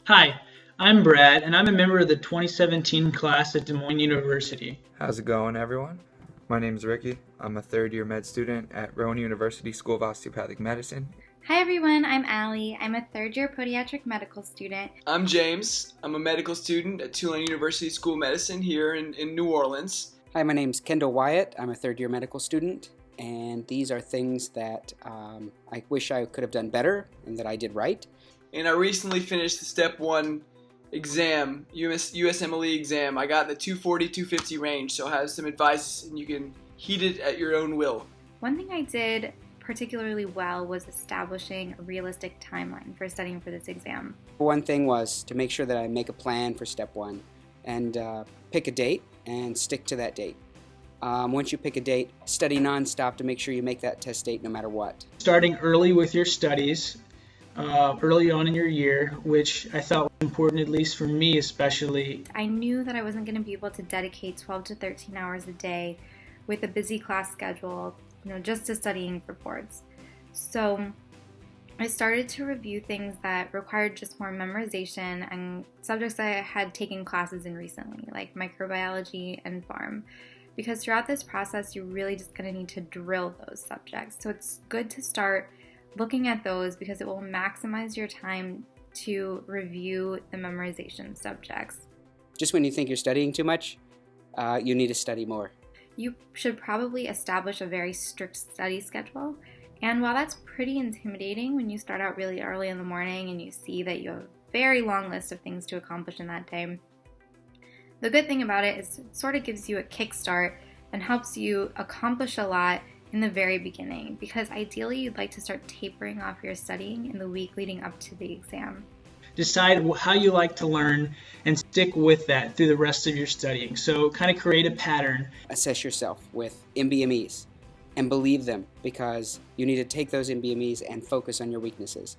Hi, I'm Brad, and I'm a member of the 2017 class at Des Moines University. How's it going, everyone? My name is Ricky. I'm a third-year med student at Rowan University School of Osteopathic Medicine. Hi everyone, I'm Allie. I'm a third-year pediatric medical student. I'm James. I'm a medical student at Tulane University School of Medicine here in New Orleans. Hi, my name's Kendall Wyatt. I'm a third-year medical student, and these are things that I wish I could have done better and that I did right. And I recently finished the Step 1 exam, USMLE exam. I got in the 240-250 range, so I have some advice and you can heed it at your own will. One thing I did particularly well was establishing a realistic timeline for studying for this exam. One thing was to make sure that I make a plan for Step 1 and pick a date and stick to that date. Once you pick a date, study nonstop to make sure you make that test date no matter what. Starting early with your studies, early on in your year, which I thought was important, at least for me especially. I knew that I wasn't going to be able to dedicate 12 to 13 hours a day with a busy class schedule, just to studying for boards. So I started to review things that required just more memorization and subjects I had taken classes in recently, like microbiology and pharm. Because throughout this process, you're really just going to need to drill those subjects. So it's good to start looking at those because it will maximize your time to review the memorization subjects. Just when you think you're studying too much, you need to study more. You should probably establish a very strict study schedule. And while that's pretty intimidating when you start out really early in the morning and you see that you have a very long list of things to accomplish in that day, the good thing about it is it sort of gives you a kickstart and helps you accomplish a lot in the very beginning, because ideally you'd like to start tapering off your studying in the week leading up to the exam. Decide how you like to learn and stick with that through the rest of your studying. So kind of create a pattern. Assess yourself with MBMEs and believe them, because you need to take those MBMEs and focus on your weaknesses.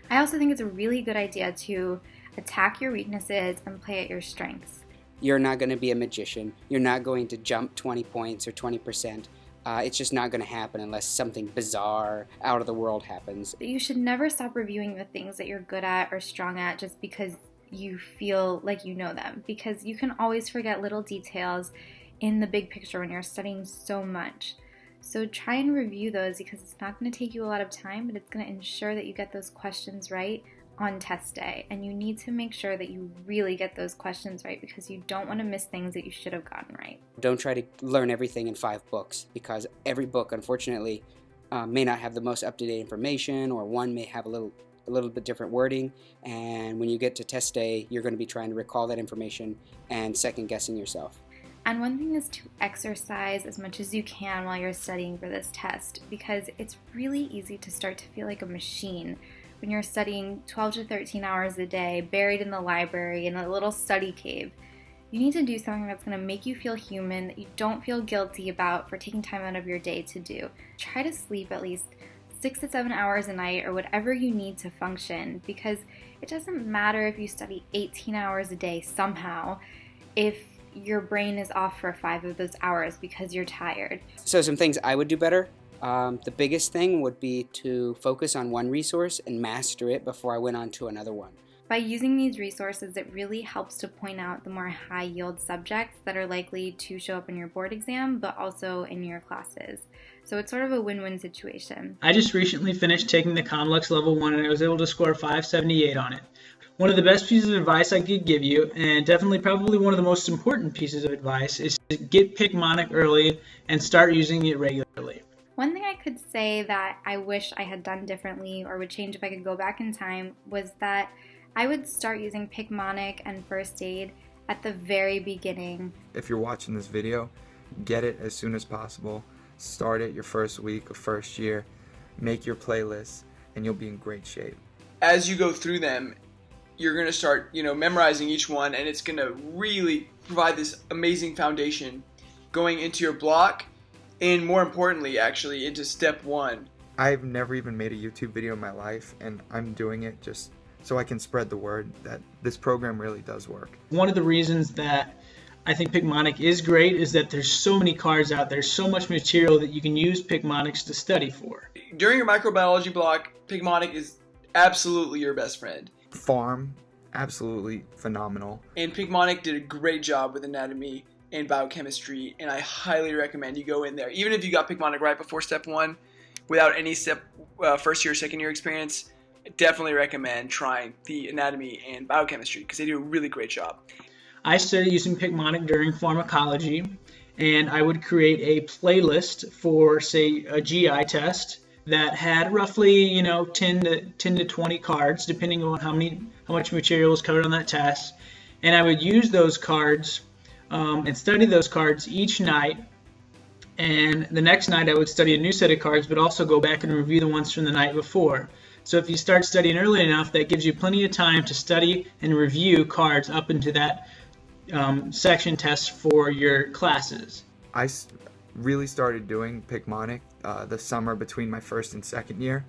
I also think it's a really good idea to attack your weaknesses and play at your strengths. You're not going to be a magician. You're not going to jump 20 points or 20%. It's just not going to happen unless something bizarre, out of the world happens. You should never stop reviewing the things that you're good at or strong at just because you feel like you know them, because you can always forget little details in the big picture when you're studying so much. So try and review those, because it's not going to take you a lot of time, but it's going to ensure that you get those questions right on test day. And you need to make sure that you really get those questions right, because you don't want to miss things that you should have gotten right. Don't try to learn everything in 5 books, because every book, unfortunately, may not have the most up-to-date information, or one may have a little bit different wording. And when you get to test day, you're going to be trying to recall that information and second-guessing yourself. And one thing is to exercise as much as you can while you're studying for this test, because it's really easy to start to feel like a machine when you're studying 12 to 13 hours a day, buried in the library in a little study cave. You need to do something that's going to make you feel human, that you don't feel guilty about for taking time out of your day to do. Try to sleep at least 6 to 7 hours a night, or whatever you need to function, because it doesn't matter if you study 18 hours a day somehow if your brain is off for 5 of those hours because you're tired. So some things I would do better. The biggest thing would be to focus on one resource and master it before I went on to another one. By using these resources, it really helps to point out the more high-yield subjects that are likely to show up in your board exam, but also in your classes. So it's sort of a win-win situation. I just recently finished taking the NCLEX Level 1 and I was able to score 578 on it. One of the best pieces of advice I could give you, and definitely probably one of the most important pieces of advice, is to get Picmonic early and start using it regularly. One thing I could say that I wish I had done differently, or would change if I could go back in time, was that I would start using Picmonic and first aid at the very beginning. If you're watching this video, get it as soon as possible. Start it your first week of first year. Make your playlists, and you'll be in great shape. As you go through them, you're going to start, memorizing each one, and it's going to really provide this amazing foundation going into your block, and more importantly, actually, into Step 1. I've never even made a YouTube video in my life, and I'm doing it just so I can spread the word that this program really does work. One of the reasons that I think Picmonic is great is that there's so many cards out there, so much material that you can use Picmonics to study for. During your microbiology block, Picmonic is absolutely your best friend. Pharm absolutely phenomenal. And Picmonic did a great job with anatomy and biochemistry, and I highly recommend you go in there. Even if you got Picmonic right before step 1, without any first year, second year experience, I definitely recommend trying the anatomy and biochemistry because they do a really great job. I studied using Picmonic during pharmacology, and I would create a playlist for, say, a GI test that had roughly, 10 to 20 cards, depending on how much material was covered on that test. And I would use those cards and study those cards each night. And the next night I would study a new set of cards, but also go back and review the ones from the night before. So if you start studying early enough, that gives you plenty of time to study and review cards up into that section test for your classes. I really started doing Picmonic the summer between my first and second year.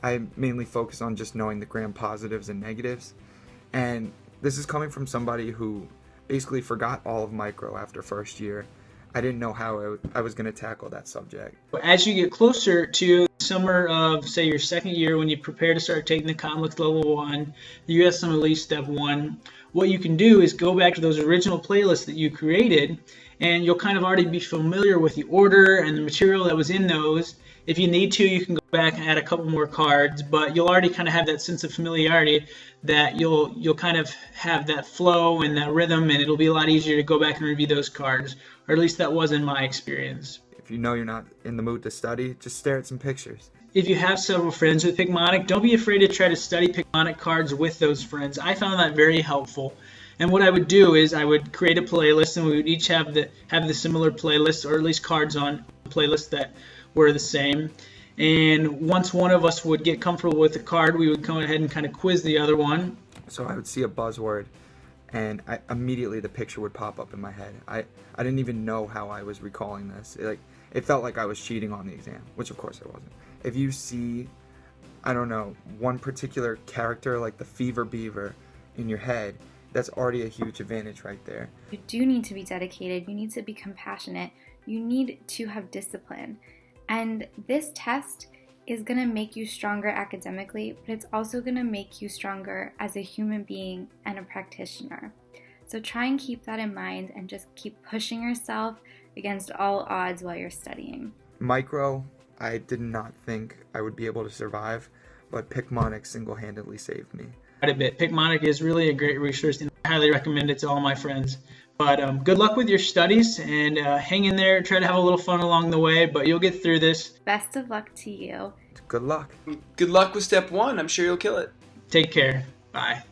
I mainly focused on just knowing the gram positives and negatives. And this is coming from somebody who basically forgot all of micro after first year. I didn't know how I was going to tackle that subject. As you get closer to the summer of, say, your second year, when you prepare to start taking the ComLex Level 1, the USMLE Step 1, what you can do is go back to those original playlists that you created, and you'll kind of already be familiar with the order and the material that was in those. If you need to, you can go back and add a couple more cards, but you'll already kind of have that sense of familiarity that you'll kind of have that flow and that rhythm, and it'll be a lot easier to go back and review those cards, or at least that was in my experience. If you know you're not in the mood to study, just stare at some pictures. If you have several friends with Picmonic, don't be afraid to try to study Picmonic cards with those friends. I found that very helpful. And what I would do is I would create a playlist, and we would each have the similar playlists, or at least cards on playlists that were the same. And once one of us would get comfortable with the card, we would go ahead and kind of quiz the other one. So I would see a buzzword, and immediately the picture would pop up in my head. I didn't even know how I was recalling this. It felt like I was cheating on the exam, which of course I wasn't. If you see, I don't know, one particular character like the Fever Beaver in your head, that's already a huge advantage right there. You do need to be dedicated. You need to be compassionate. You need to have discipline. And this test is going to make you stronger academically, but it's also going to make you stronger as a human being and a practitioner. So try and keep that in mind and just keep pushing yourself against all odds while you're studying. Micro, I did not think I would be able to survive, but Picmonic single-handedly saved me. Quite a bit. Picmonic is really a great resource, and I highly recommend it to all my friends. But good luck with your studies, and hang in there. Try to have a little fun along the way, but you'll get through this. Best of luck to you. Good luck. Good luck with step 1. I'm sure you'll kill it. Take care. Bye.